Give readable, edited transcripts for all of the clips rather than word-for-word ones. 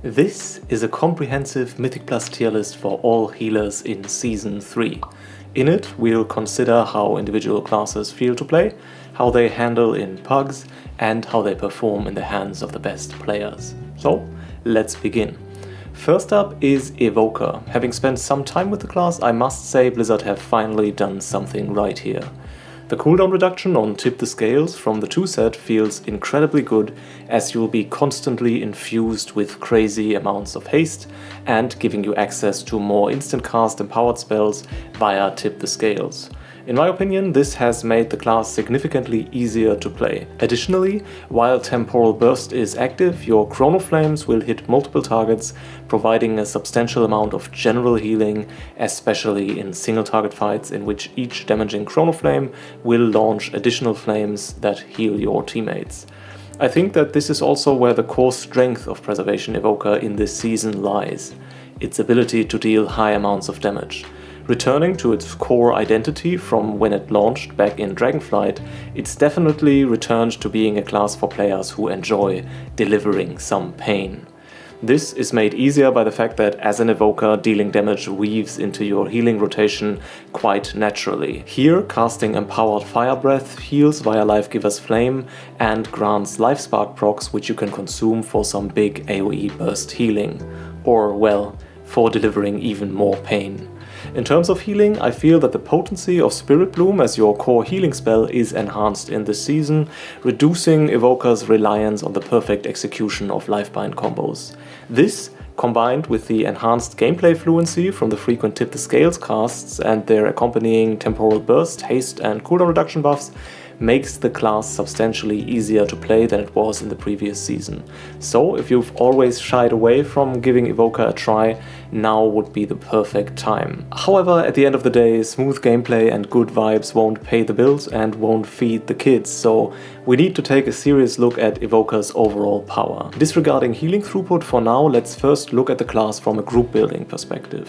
This is a comprehensive Mythic Plus tier list for all healers in Season 3. In it, we'll consider how individual classes feel to play, how they handle in pugs, and how they perform in the hands of the best players. So, let's begin. First up is Evoker. Having spent some time with the class, I must say Blizzard have finally done something right here. The cooldown reduction on Tip the Scales from the 2 set feels incredibly good, as you'll be constantly infused with crazy amounts of haste and giving you access to more instant cast empowered spells via Tip the Scales. In my opinion, this has made the class significantly easier to play. Additionally, while Temporal Burst is active, your Chrono Flames will hit multiple targets, providing a substantial amount of general healing, especially in single target fights in which each damaging Chrono Flame will launch additional flames that heal your teammates. I think that this is also where the core strength of Preservation Evoker in this season lies, its ability to deal high amounts of damage. Returning to its core identity from when it launched back in Dragonflight, it's definitely returned to being a class for players who enjoy delivering some pain. This is made easier by the fact that as an Evoker, dealing damage weaves into your healing rotation quite naturally. Here, casting Empowered Fire Breath heals via Lifegiver's Flame and grants Life Spark procs, which you can consume for some big AoE burst healing. Or, well, for delivering even more pain. In terms of healing, I feel that the potency of Spirit Bloom as your core healing spell is enhanced in this season, reducing Evoker's reliance on the perfect execution of Lifebind combos. This, combined with the enhanced gameplay fluency from the frequent Tip the Scales casts and their accompanying Temporal Burst, Haste and cooldown reduction buffs, makes the class substantially easier to play than it was in the previous season. So if you've always shied away from giving Evoker a try, now would be the perfect time. However, at the end of the day, smooth gameplay and good vibes won't pay the bills and won't feed the kids, so we need to take a serious look at Evoker's overall power. Disregarding healing throughput for now, let's first look at the class from a group building perspective.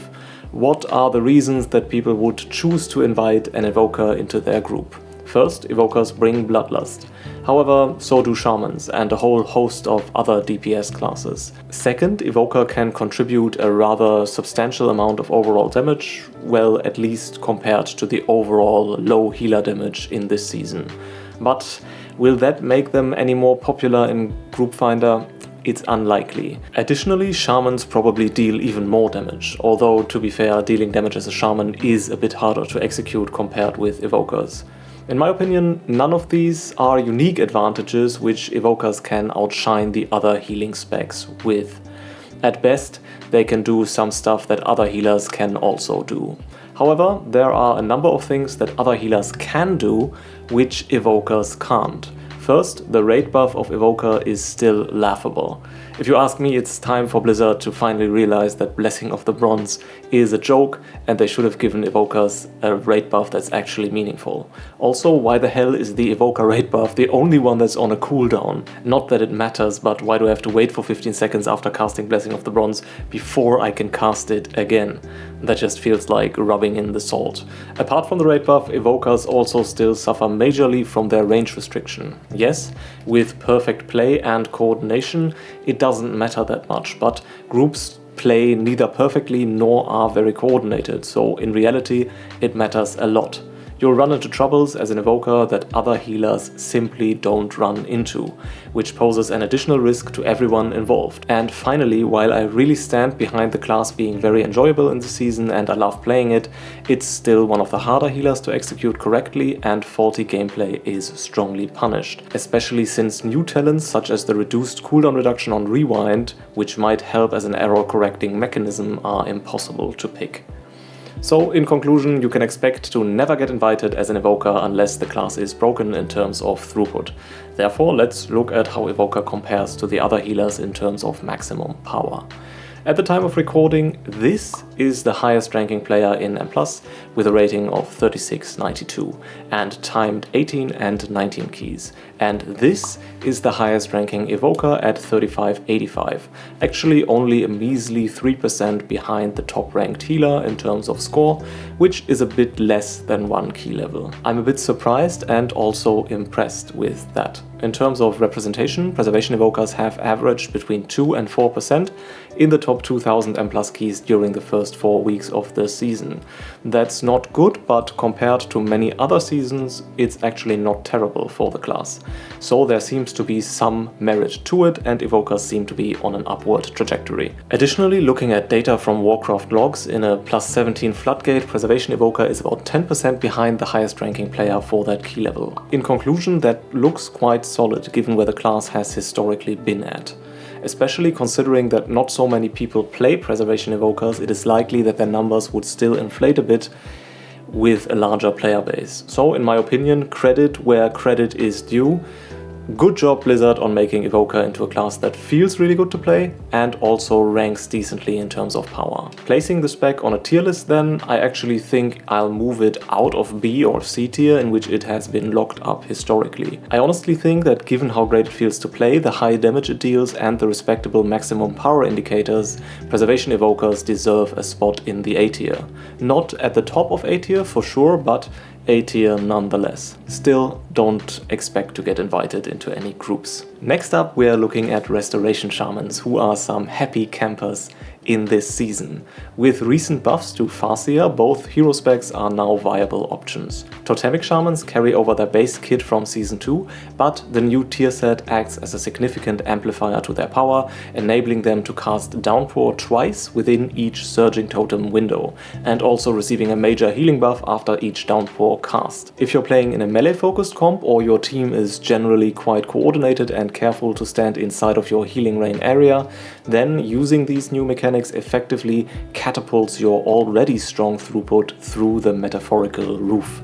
What are the reasons that people would choose to invite an Evoker into their group? First, Evokers bring Bloodlust. However, so do Shamans and a whole host of other DPS classes. Second, Evoker can contribute a rather substantial amount of overall damage, well, at least compared to the overall low healer damage in this season. But will that make them any more popular in Group Finder? It's unlikely. Additionally, Shamans probably deal even more damage, although to be fair, dealing damage as a Shaman is a bit harder to execute compared with Evokers. In my opinion, none of these are unique advantages which Evokers can outshine the other healing specs with. At best, they can do some stuff that other healers can also do. However, there are a number of things that other healers can do, which Evokers can't. First, the raid buff of Evoker is still laughable. If you ask me, it's time for Blizzard to finally realize that Blessing of the Bronze is a joke and they should have given Evokers a raid buff that's actually meaningful. Also, why the hell is the Evoker raid buff the only one that's on a cooldown? Not that it matters, but why do I have to wait for 15 seconds after casting Blessing of the Bronze before I can cast it again? That just feels like rubbing in the salt. Apart from the raid buff, Evokers also still suffer majorly from their range restriction. Yes, with perfect play and coordination, it doesn't matter that much, but groups play neither perfectly nor are very coordinated, so in reality, it matters a lot. You'll run into troubles as an Evoker that other healers simply don't run into, which poses an additional risk to everyone involved. And finally, while I really stand behind the class being very enjoyable in the season and I love playing it, it's still one of the harder healers to execute correctly, and faulty gameplay is strongly punished, especially since new talents such as the reduced cooldown reduction on Rewind, which might help as an error correcting mechanism, are impossible to pick. So, in conclusion, you can expect to never get invited as an Evoker unless the class is broken in terms of throughput. Therefore, let's look at how Evoker compares to the other healers in terms of maximum power. At the time of recording, this is the highest ranking player in M+, with a rating of 3692 and timed 18 and 19 keys. And this is the highest ranking Evoker at 3585, actually only a measly 3% behind the top ranked healer in terms of score, which is a bit less than 1 key level. I'm a bit surprised and also impressed with that. In terms of representation, Preservation Evokers have averaged between 2 and 4% in the top 2000 M+ keys during the first 4 weeks of the season. That's not good, but compared to many other seasons, it's actually not terrible for the class. So there seems to be some merit to it, and Evokers seem to be on an upward trajectory. Additionally, looking at data from Warcraft logs, in a +17 Floodgate, Preservation Evoker is about 10% behind the highest ranking player for that key level. In conclusion, that looks quite solid given where the class has historically been at. Especially considering that not so many people play Preservation Evokers, it is likely that their numbers would still inflate a bit with a larger player base. So in my opinion, credit where credit is due. Good job Blizzard on making Evoker into a class that feels really good to play and also ranks decently in terms of power. Placing the spec on a tier list then, I actually think I'll move it out of B or C tier in which it has been locked up historically. I honestly think that given how great it feels to play, the high damage it deals and the respectable maximum power indicators, Preservation Evokers deserve a spot in the A tier. Not at the top of A tier for sure, but A tier nonetheless. Still, don't expect to get invited into any groups. Next up, we are looking at Restoration Shamans, who are some happy campers in this season. With recent buffs to Farseer, both hero specs are now viable options. Totemic Shamans carry over their base kit from Season 2, but the new tier set acts as a significant amplifier to their power, enabling them to cast Downpour twice within each Surging Totem window, and also receiving a major healing buff after each Downpour cast. If you're playing in a melee-focused comp or your team is generally quite coordinated and careful to stand inside of your healing rain area, then using these new mechanics effectively catapults your already strong throughput through the metaphorical roof.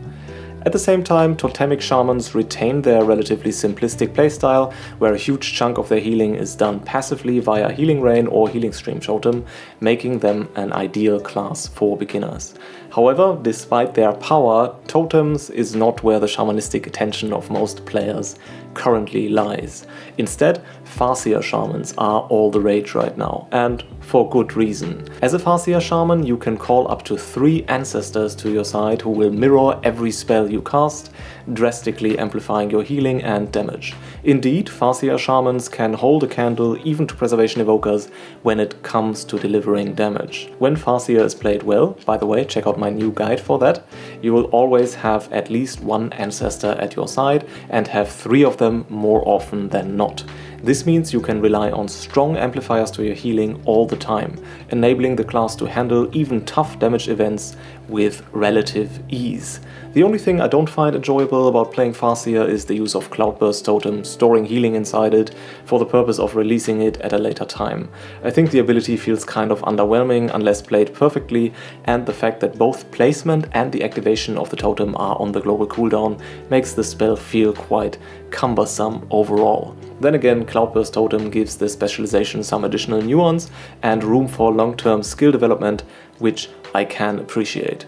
At the same time, Totemic Shamans retain their relatively simplistic playstyle, where a huge chunk of their healing is done passively via Healing Rain or Healing Stream Totem, making them an ideal class for beginners. However, despite their power, Totems is not where the shamanistic attention of most players currently lies. Instead, Farseer Shamans are all the rage right now, and for good reason. As a Farseer Shaman, you can call up to 3 ancestors to your side who will mirror every spell you cast, drastically amplifying your healing and damage. Indeed, Farseer Shamans can hold a candle even to Preservation Evokers when it comes to delivering damage. When Farseer is played well, by the way, check out my new guide for that, you will always have at least 1 ancestor at your side and have 3 of them more often than not. This means you can rely on strong amplifiers to your healing all the time, enabling the class to handle even tough damage events with relative ease. The only thing I don't find enjoyable about playing Farseer is the use of Cloudburst Totem, storing healing inside it for the purpose of releasing it at a later time. I think the ability feels kind of underwhelming unless played perfectly, and the fact that both placement and the activation of the totem are on the global cooldown makes the spell feel quite cumbersome overall. Then again, Cloudburst Totem gives the specialization some additional nuance and room for long-term skill development, which I can appreciate.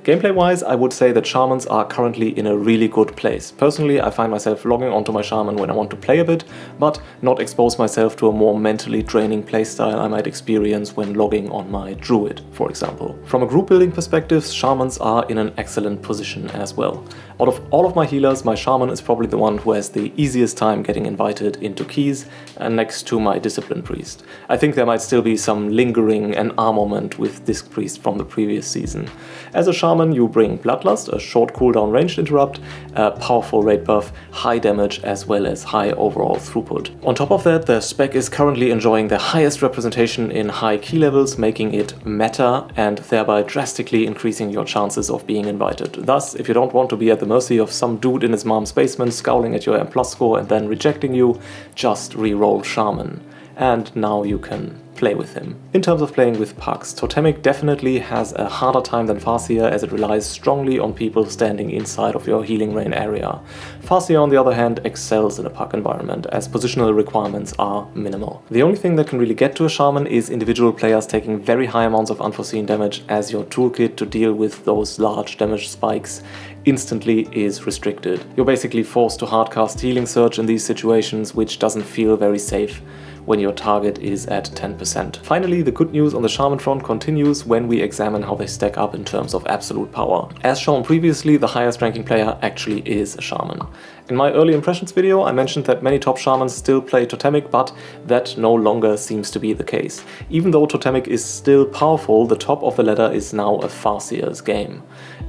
Gameplay-wise, I would say that Shamans are currently in a really good place. Personally, I find myself logging onto my Shaman when I want to play a bit, but not expose myself to a more mentally draining playstyle I might experience when logging on my Druid, for example. From a group building perspective, Shamans are in an excellent position as well. Out of all of my healers, my Shaman is probably the one who has the easiest time getting invited into keys, next to my Discipline Priest. I think there might still be some lingering enarmament with Disc Priest from the previous season. As a Shaman, you bring Bloodlust, a short cooldown ranged interrupt, a powerful raid buff, high damage as well as high overall throughput. On top of that, the spec is currently enjoying the highest representation in high key levels, making it meta and thereby drastically increasing your chances of being invited. Thus, if you don't want to be at the mercy of some dude in his mom's basement scowling at your M+ score and then rejecting you, just reroll Shaman. And now you can play with him. In terms of playing with pucks, Totemic definitely has a harder time than Farseer as it relies strongly on people standing inside of your healing rain area. Farseer, on the other hand, excels in a puck environment as positional requirements are minimal. The only thing that can really get to a Shaman is individual players taking very high amounts of unforeseen damage, as your toolkit to deal with those large damage spikes instantly is restricted. You're basically forced to hardcast Healing Surge in these situations, which doesn't feel very safe when your target is at 10%. Finally, the good news on the Shaman front continues when we examine how they stack up in terms of absolute power. As shown previously, the highest ranking player actually is a Shaman. In my early impressions video, I mentioned that many top shamans still play totemic, but that no longer seems to be the case. Even though totemic is still powerful, the top of the ladder is now a Farseer's game.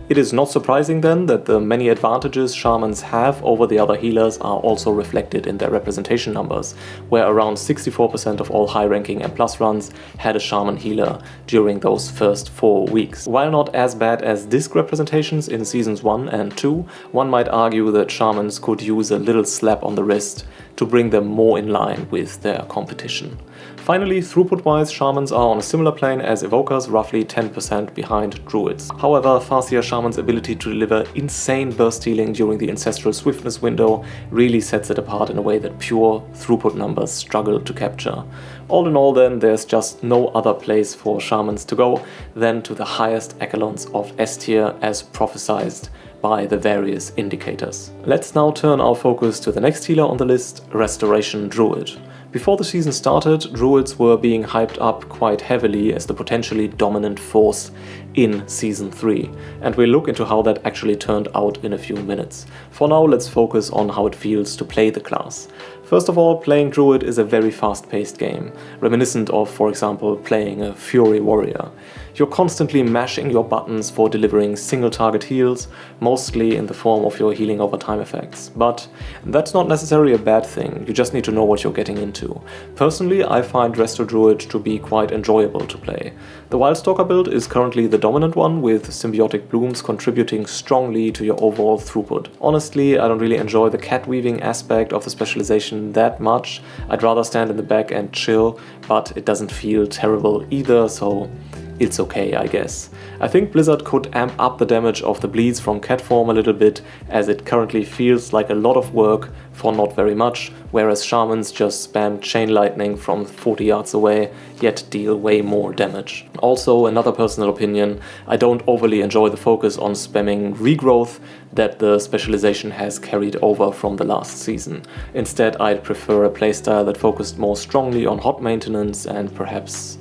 It is not surprising then that the many advantages shamans have over the other healers are also reflected in their representation numbers, where around 64% of all high-ranking and plus runs had a shaman healer during those first 4 weeks. While not as bad as disc representations in seasons 1 and 2, one might argue that shamans could use a little slap on the wrist to bring them more in line with their competition. Finally, throughput-wise, shamans are on a similar plane as evokers, roughly 10% behind druids. However, Farseer Shaman's ability to deliver insane burst healing during the ancestral swiftness window really sets it apart in a way that pure throughput numbers struggle to capture. All in all then, there's just no other place for shamans to go than to the highest echelons of S tier as prophesized by the various indicators. Let's now turn our focus to the next healer on the list, Restoration Druid. Before the season started, druids were being hyped up quite heavily as the potentially dominant force in Season 3, and we'll look into how that actually turned out in a few minutes. For now, let's focus on how it feels to play the class. First of all, playing Druid is a very fast-paced game, reminiscent of, for example, playing a Fury Warrior. You're constantly mashing your buttons for delivering single-target heals, mostly in the form of your healing over time effects. But that's not necessarily a bad thing, you just need to know what you're getting into. Personally, I find Resto Druid to be quite enjoyable to play. The Wildstalker build is currently the dominant one, with Symbiotic Blooms contributing strongly to your overall throughput. Honestly, I don't really enjoy the cat weaving aspect of the specialization that much. I'd rather stand in the back and chill, but it doesn't feel terrible either, so it's okay, I guess. I think Blizzard could amp up the damage of the bleeds from cat form a little bit, as it currently feels like a lot of work for not very much, whereas shamans just spam chain lightning from 40 yards away, yet deal way more damage. Also, another personal opinion, I don't overly enjoy the focus on spamming regrowth that the specialization has carried over from the last season. Instead, I'd prefer a playstyle that focused more strongly on hot maintenance and perhaps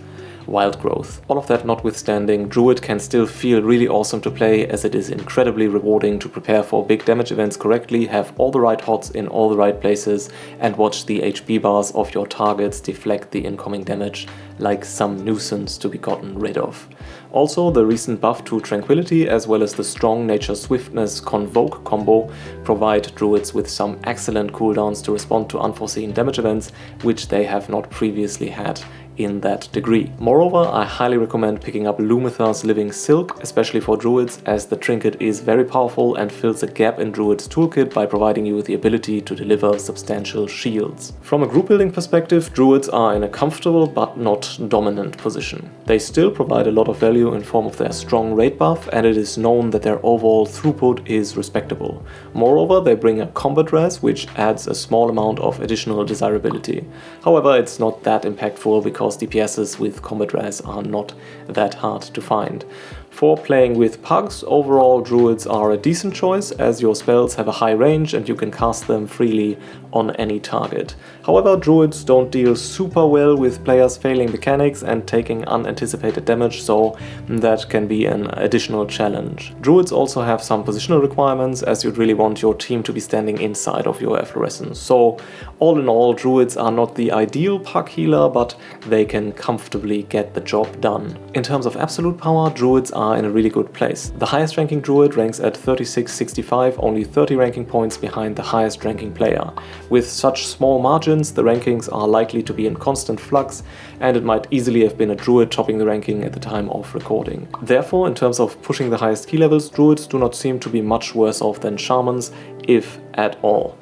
wild growth. All of that notwithstanding, Druid can still feel really awesome to play, as it is incredibly rewarding to prepare for big damage events correctly, have all the right hots in all the right places, and watch the HP bars of your targets deflect the incoming damage like some nuisance to be gotten rid of. Also, the recent buff to Tranquility as well as the strong Nature Swiftness Convoke combo provide druids with some excellent cooldowns to respond to unforeseen damage events, which they have not previously had in that degree. Moreover, I highly recommend picking up Lumithar's Living Silk, especially for druids, as the trinket is very powerful and fills a gap in druid's toolkit by providing you the ability to deliver substantial shields. From a group building perspective, druids are in a comfortable but not dominant position. They still provide a lot of value in form of their strong raid buff, and it is known that their overall throughput is respectable. Moreover, they bring a combat res, which adds a small amount of additional desirability. However, it's not that impactful because DPSs with combat res are not that hard to find. For playing with pugs, overall druids are a decent choice, as your spells have a high range and you can cast them freely on any target. However, druids don't deal super well with players failing mechanics and taking unanticipated damage, so that can be an additional challenge. Druids also have some positional requirements, as you'd really want your team to be standing inside of your efflorescence. So all in all, druids are not the ideal pug healer, but they can comfortably get the job done. In terms of absolute power, druids are in a really good place. The highest ranking druid ranks at 3665, only 30 ranking points behind the highest ranking player. With such small margins, the rankings are likely to be in constant flux, and it might easily have been a druid topping the ranking at the time of recording. Therefore, in terms of pushing the highest key levels, druids do not seem to be much worse off than shamans, if at all.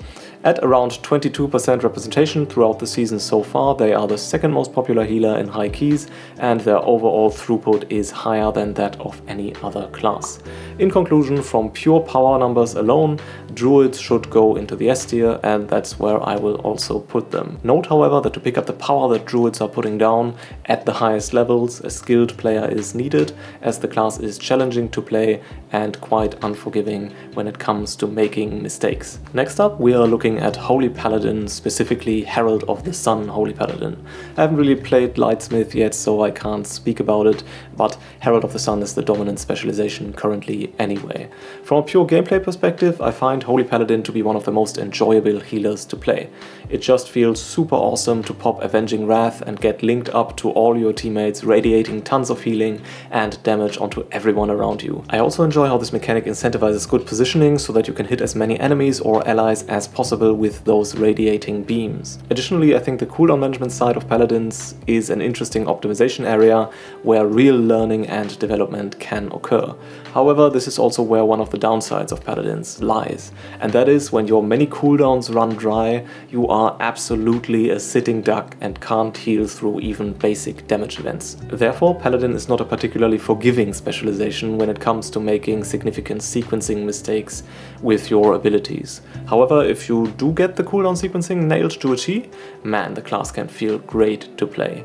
At around 22% representation throughout the season so far, they are the second most popular healer in high keys, and their overall throughput is higher than that of any other class. In conclusion, from pure power numbers alone, druids should go into the S tier, and that's where I will also put them. Note, however, that to pick up the power that druids are putting down at the highest levels, a skilled player is needed, as the class is challenging to play and quite unforgiving when it comes to making mistakes. Next up, we are looking at Holy Paladin, specifically Herald of the Sun Holy Paladin. I haven't really played Lightsmith yet, so I can't speak about it, but Herald of the Sun is the dominant specialization currently party anyway. From a pure gameplay perspective, I find Holy Paladin to be one of the most enjoyable healers to play. It just feels super awesome to pop Avenging Wrath and get linked up to all your teammates, radiating tons of healing and damage onto everyone around you. I also enjoy how this mechanic incentivizes good positioning so that you can hit as many enemies or allies as possible with those radiating beams. Additionally, I think the cooldown management side of Paladins is an interesting optimization area where real learning and development can occur. However, this is also where one of the downsides of Paladins lies, and that is when your many cooldowns run dry, you are absolutely a sitting duck and can't heal through even basic damage events. Therefore, Paladin is not a particularly forgiving specialization when it comes to making significant sequencing mistakes with your abilities. However, if you do get the cooldown sequencing nailed to a T, man, the class can feel great to play.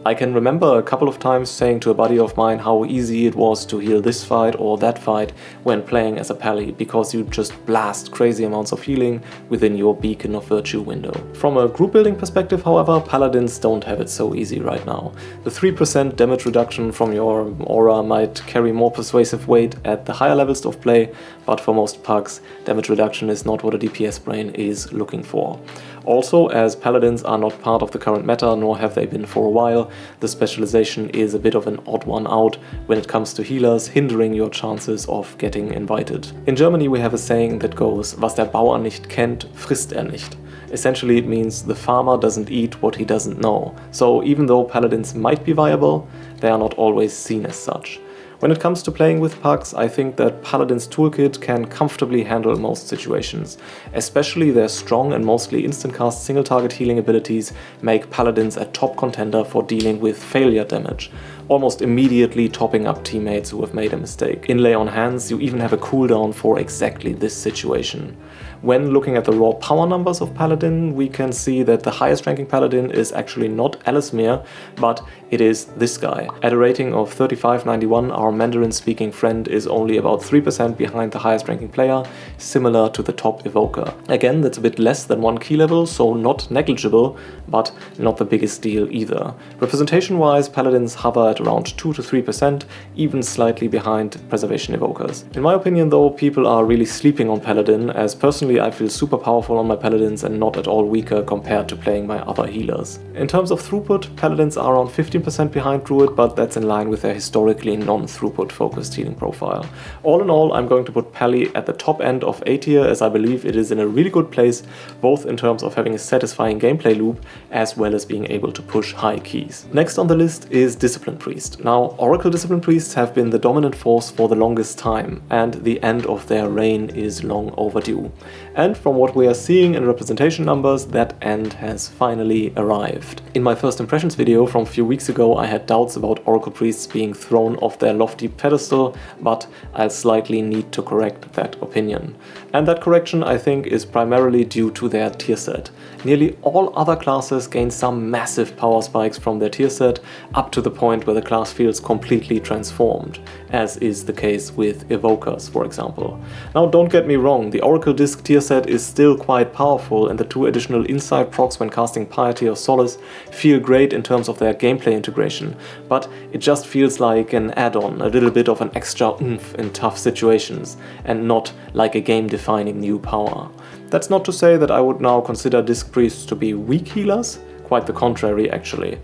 I can remember a couple of times saying to a buddy of mine how easy it was to heal this fight or that fight when playing as a Pally, because you just blast crazy amounts of healing within your Beacon of Virtue window. From a group building perspective, however, Paladins don't have it so easy right now. The 3% damage reduction from your aura might carry more persuasive weight at the higher levels of play, but for most pugs, damage reduction is not what a DPS brain is looking for. Also, as Paladins are not part of the current meta, nor have they been for a while, the specialization is a bit of an odd one out when it comes to healers, hindering your chances of getting invited. In Germany we have a saying that goes, was der Bauer nicht kennt, frisst er nicht. Essentially it means the farmer doesn't eat what he doesn't know. So even though Paladins might be viable, they are not always seen as such. When it comes to playing with pugs, I think that Paladin's toolkit can comfortably handle most situations. Especially their strong and mostly instant cast single target healing abilities make Paladins a top contender for dealing with failure damage, almost immediately topping up teammates who have made a mistake. In Lay on Hands, you even have a cooldown for exactly this situation. When looking at the raw power numbers of Paladin, we can see that the highest ranking Paladin is actually not Alismere, but it is this guy. At a rating of 3591, our Mandarin-speaking friend is only about 3% behind the highest ranking player, similar to the top Evoker. Again, that's a bit less than 1 key level, so not negligible, but not the biggest deal either. Representation-wise, Paladins hover at around 2 to 3%, even slightly behind Preservation Evokers. In my opinion though, people are really sleeping on Paladin, as personally I feel super powerful on my Paladins and not at all weaker compared to playing my other healers. In terms of throughput, Paladins are around 15% behind Druid, but that's in line with their historically non-throughput focused healing profile. All in all, I'm going to put Pally at the top end of A tier, as I believe it is in a really good place, both in terms of having a satisfying gameplay loop, as well as being able to push high keys. Next on the list is Discipline Priest. Now, Oracle Discipline Priests have been the dominant force for the longest time, and the end of their reign is long overdue. And from what we are seeing in representation numbers, that end has finally arrived. In my first impressions video from a few weeks ago, I had doubts about Oracle Priests being thrown off their lofty pedestal, but I'll slightly need to correct that opinion. And that correction, I think, is primarily due to their tier set. Nearly all other classes gain some massive power spikes from their tier set, up to the point where the class feels completely transformed, as is the case with Evokers, for example. Now, don't get me wrong, the Oracle Disc tier set is still quite powerful, and the 2 additional insight procs when casting Piety or Solace feel great in terms of their gameplay integration, but it just feels like an add-on, a little bit of an extra oomph in tough situations, and not like a game-defining new power. That's not to say that I would now consider Disc Priests to be weak healers, quite the contrary actually.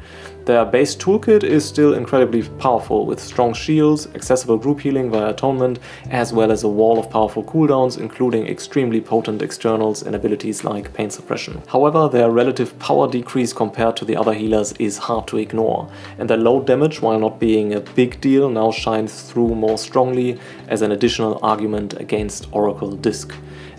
Their base toolkit is still incredibly powerful, with strong shields, accessible group healing via Atonement, as well as a wall of powerful cooldowns, including extremely potent externals and abilities like Pain Suppression. However, their relative power decrease compared to the other healers is hard to ignore, and their low damage, while not being a big deal, now shines through more strongly as an additional argument against Oracle Disc.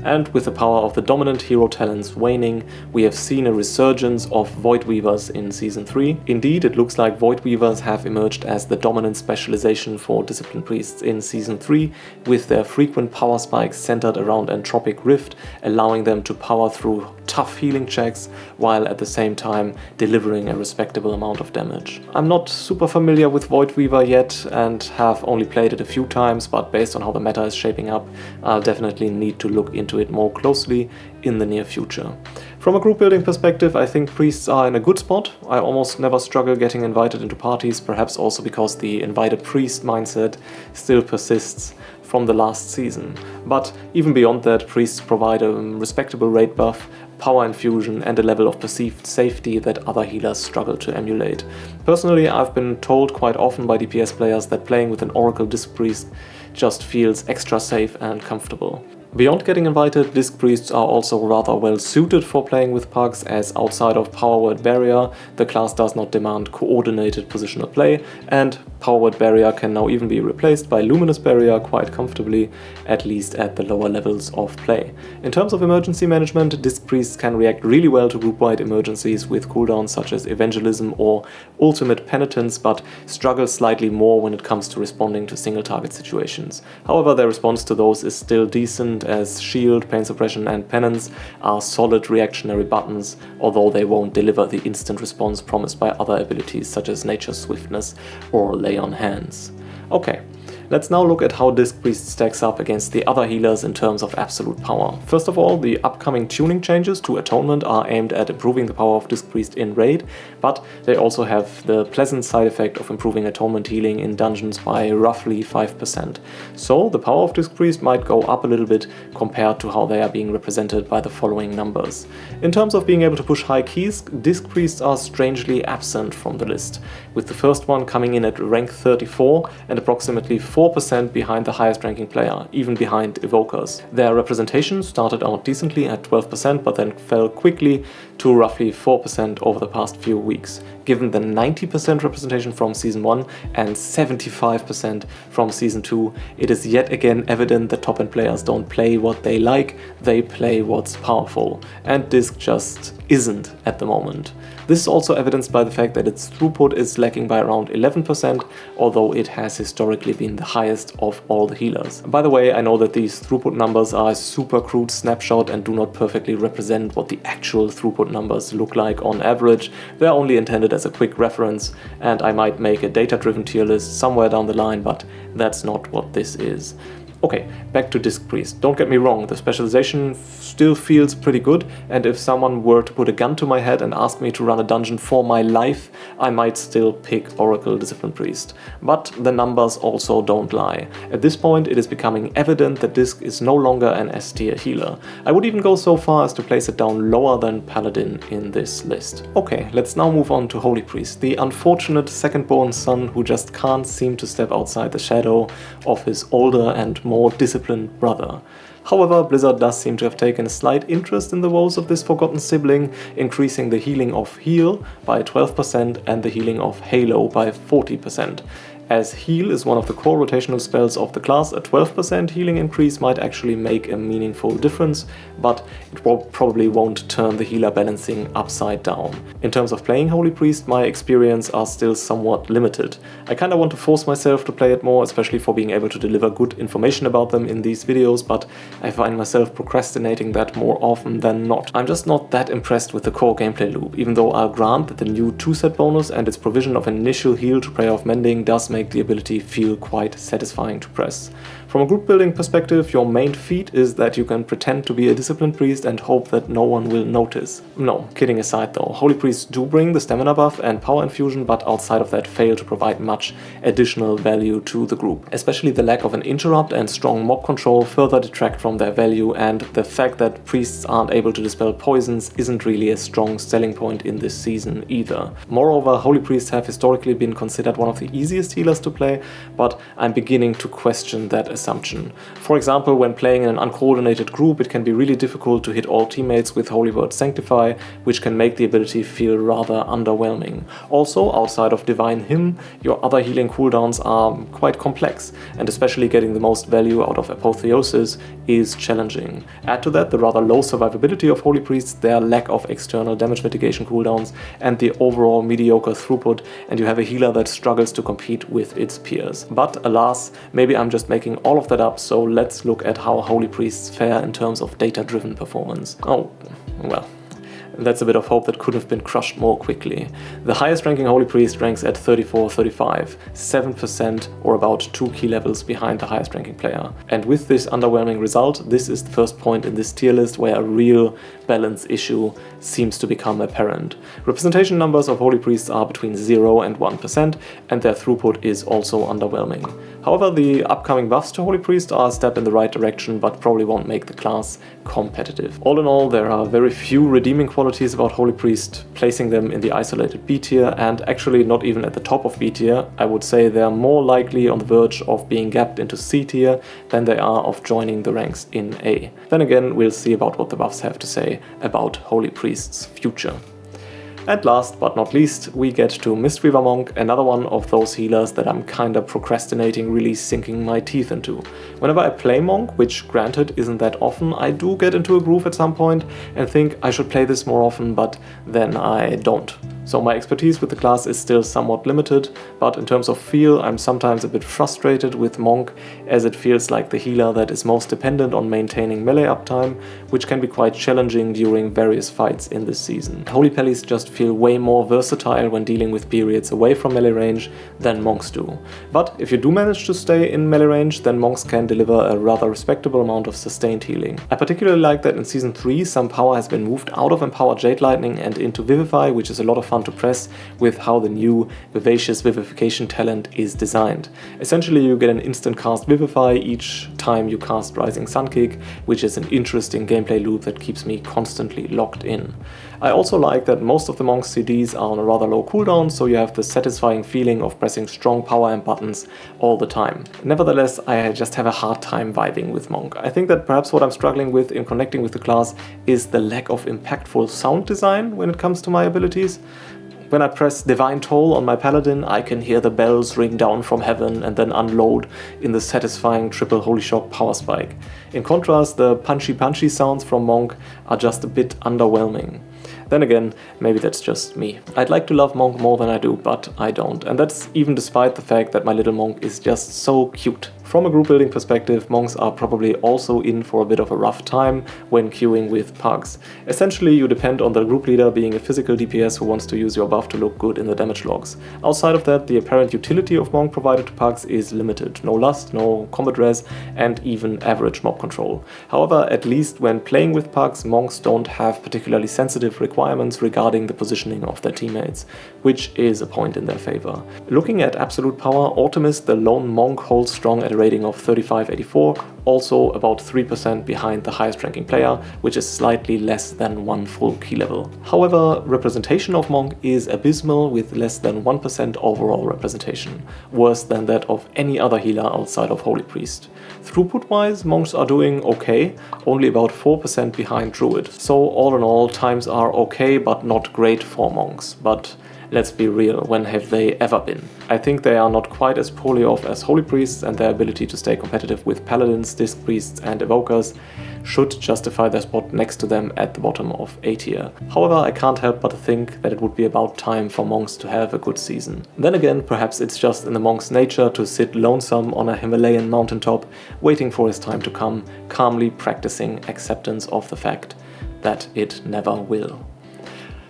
And with the power of the dominant hero talents waning, we have seen a resurgence of Voidweavers in Season 3. Indeed, it looks like Voidweavers have emerged as the dominant specialization for Discipline Priests in Season 3, with their frequent power spikes centered around Entropic Rift, allowing them to power through tough healing checks, while at the same time delivering a respectable amount of damage. I'm not super familiar with Voidweaver yet, and have only played it a few times, but based on how the meta is shaping up, I'll definitely need to look into it more closely in the near future. From a group building perspective, I think priests are in a good spot. I almost never struggle getting invited into parties, perhaps also because the invited priest mindset still persists from the last season. But even beyond that, priests provide a respectable rate buff, power infusion, and a level of perceived safety that other healers struggle to emulate. Personally, I've been told quite often by DPS players that playing with an Oracle Disc Priest just feels extra safe and comfortable. Beyond getting invited, Disc Priests are also rather well suited for playing with pugs, as outside of Power Word Barrier, the class does not demand coordinated positional play, and Power Word Barrier can now even be replaced by Luminous Barrier quite comfortably, at least at the lower levels of play. In terms of emergency management, Disc Priests can react really well to group-wide emergencies with cooldowns such as Evangelism or Ultimate Penitence, but struggle slightly more when it comes to responding to single-target situations. However, their response to those is still decent, as Shield, Pain Suppression and Penance are solid reactionary buttons, although they won't deliver the instant response promised by other abilities such as Nature's Swiftness or Lay on Hands. Okay, let's now look at how Disc Priest stacks up against the other healers in terms of absolute power. First of all, the upcoming tuning changes to Atonement are aimed at improving the power of Disc Priest in raid, but they also have the pleasant side effect of improving Atonement healing in dungeons by roughly 5%. So the power of Disc Priest might go up a little bit compared to how they are being represented by the following numbers. In terms of being able to push high keys, Disc Priests are strangely absent from the list, with the first one coming in at rank 34 and approximately 4% behind the highest ranking player, even behind Evokers. Their representation started out decently at 12%, but then fell quickly to roughly 4% over the past few weeks. Given the 90% representation from Season 1 and 75% from Season 2, it is yet again evident that top-end players don't play what they like, they play what's powerful, and Disc just isn't at the moment. This is also evidenced by the fact that its throughput is lacking by around 11%, although it has historically been the highest of all the healers. By the way, I know that these throughput numbers are a super crude snapshot and do not perfectly represent what the actual throughput numbers look like on average. They're only intended as a quick reference, and I might make a data-driven tier list somewhere down the line, but that's not what this is. Okay, back to Disc Priest. Don't get me wrong, the specialization still feels pretty good, and if someone were to put a gun to my head and ask me to run a dungeon for my life, I might still pick Oracle Discipline Priest. But the numbers also don't lie. At this point, it is becoming evident that Disc is no longer an S tier healer. I would even go so far as to place it down lower than Paladin in this list. Okay, let's now move on to Holy Priest, the unfortunate second-born son who just can't seem to step outside the shadow of his older and more disciplined brother. However, Blizzard does seem to have taken a slight interest in the woes of this forgotten sibling, increasing the healing of Heal by 12% and the healing of Halo by 40%. As Heal is one of the core rotational spells of the class, a 12% healing increase might actually make a meaningful difference, but it probably won't turn the healer balancing upside down. In terms of playing Holy Priest, my experience are still somewhat limited. I kinda want to force myself to play it more, especially for being able to deliver good information about them in these videos, but I find myself procrastinating that more often than not. I'm just not that impressed with the core gameplay loop, even though I'll grant that the new 2-set bonus and its provision of an initial heal to Prayer of Mending does make the ability feel quite satisfying to press. From a group building perspective, your main feat is that you can pretend to be a disciplined priest and hope that no one will notice. No, kidding aside though, Holy Priests do bring the stamina buff and power infusion, but outside of that fail to provide much additional value to the group. Especially the lack of an interrupt and strong mob control further detract from their value, and the fact that priests aren't able to dispel poisons isn't really a strong selling point in this season either. Moreover, Holy Priests have historically been considered one of the easiest healers to play, but I'm beginning to question that assumption. For example, when playing in an uncoordinated group, it can be really difficult to hit all teammates with Holy Word Sanctify, which can make the ability feel rather underwhelming. Also, outside of Divine Hymn, your other healing cooldowns are quite complex, and especially getting the most value out of Apotheosis is challenging. Add to that the rather low survivability of Holy Priests, their lack of external damage mitigation cooldowns, and the overall mediocre throughput, and you have a healer that struggles to compete with its peers. But alas, maybe I'm just making all of that up, so let's look at how Holy Priests fare in terms of data-driven performance. Oh, well. That's a bit of hope that could have been crushed more quickly. The highest ranking Holy Priest ranks at 34-35, 7% or about 2 key levels behind the highest ranking player. And with this underwhelming result, this is the first point in this tier list where a real balance issue seems to become apparent. Representation numbers of Holy Priests are between 0 and 1%, and their throughput is also underwhelming. However, the upcoming buffs to Holy Priest are a step in the right direction, but probably won't make the class competitive. All in all, there are very few redeeming qualities about Holy Priest, placing them in the isolated B tier, and actually not even at the top of B tier. I would say they are more likely on the verge of being gapped into C tier than they are of joining the ranks in A. Then again, we'll see about what the buffs have to say about Holy Priest's future. And last but not least, we get to Mistweaver Monk, another one of those healers that I'm kinda procrastinating really sinking my teeth into. Whenever I play Monk, which granted isn't that often, I do get into a groove at some point and think I should play this more often, but then I don't. So my expertise with the class is still somewhat limited, but in terms of feel, I'm sometimes a bit frustrated with Monk, as it feels like the healer that is most dependent on maintaining melee uptime, which can be quite challenging during various fights in this season. Holy Pellies just feel way more versatile when dealing with periods away from melee range than Monks do. But if you do manage to stay in melee range, then Monks can deliver a rather respectable amount of sustained healing. I particularly like that in Season 3 some power has been moved out of Empowered Jade Lightning and into Vivify, which is a lot of fun to press with how the new Vivacious Vivification talent is designed. Essentially, you get an instant cast Vivify each time you cast Rising Sun Kick, which is an interesting gameplay loop that keeps me constantly locked in. I also like that most of the Monk's CDs are on a rather low cooldown, so you have the satisfying feeling of pressing strong power and buttons all the time. Nevertheless, I just have a hard time vibing with Monk. I think that perhaps what I'm struggling with in connecting with the class is the lack of impactful sound design when it comes to my abilities. When I press Divine Toll on my Paladin, I can hear the bells ring down from heaven and then unload in the satisfying triple Holy Shock power spike. In contrast, the punchy sounds from Monk are just a bit underwhelming. Then again, maybe that's just me. I'd like to love Monk more than I do, but I don't. And that's even despite the fact that my little Monk is just so cute. From a group building perspective, Monks are probably also in for a bit of a rough time when queuing with pugs. Essentially, you depend on the group leader being a physical DPS who wants to use your buff to look good in the damage logs. Outside of that, the apparent utility of Monk provided to pugs is limited. No lust, no combat res, and even average mob control. However, at least when playing with pugs, Monks don't have particularly sensitive requirements regarding the positioning of their teammates, which is a point in their favor. Looking at absolute power, Optimist, the lone Monk, holds strong at a rating of 3584, also about 3% behind the highest ranking player, which is slightly less than 1 full key level. However, representation of Monk is abysmal with less than 1% overall representation, worse than that of any other healer outside of Holy Priest. Throughput-wise, Monks are doing okay, only about 4% behind Druid. So all in all, times are okay but not great for Monks. But let's be real, when have they ever been? I think they are not quite as poorly off as Holy Priests, and their ability to stay competitive with Paladins, Disc Priests and Evokers should justify their spot next to them at the bottom of A tier. However, I can't help but think that it would be about time for Monks to have a good season. Then again, perhaps it's just in the Monk's nature to sit lonesome on a Himalayan mountaintop, waiting for his time to come, calmly practicing acceptance of the fact that it never will.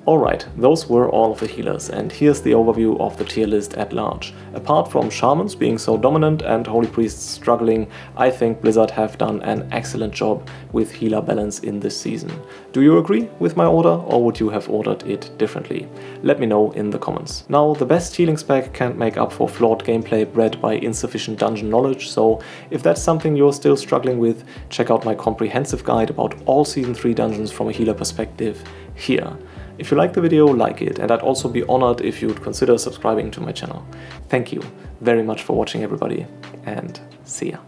Alright, those were all of the healers, and here's the overview of the tier list at large. Apart from Shamans being so dominant and Holy Priests struggling, I think Blizzard have done an excellent job with healer balance in this season. Do you agree with my order, or would you have ordered it differently? Let me know in the comments. Now, the best healing spec can't make up for flawed gameplay bred by insufficient dungeon knowledge, so if that's something you're still struggling with, check out my comprehensive guide about all Season 3 dungeons from a healer perspective here. If you liked the video, like it, and I'd also be honored if you'd consider subscribing to my channel. Thank you very much for watching, everybody, and see ya.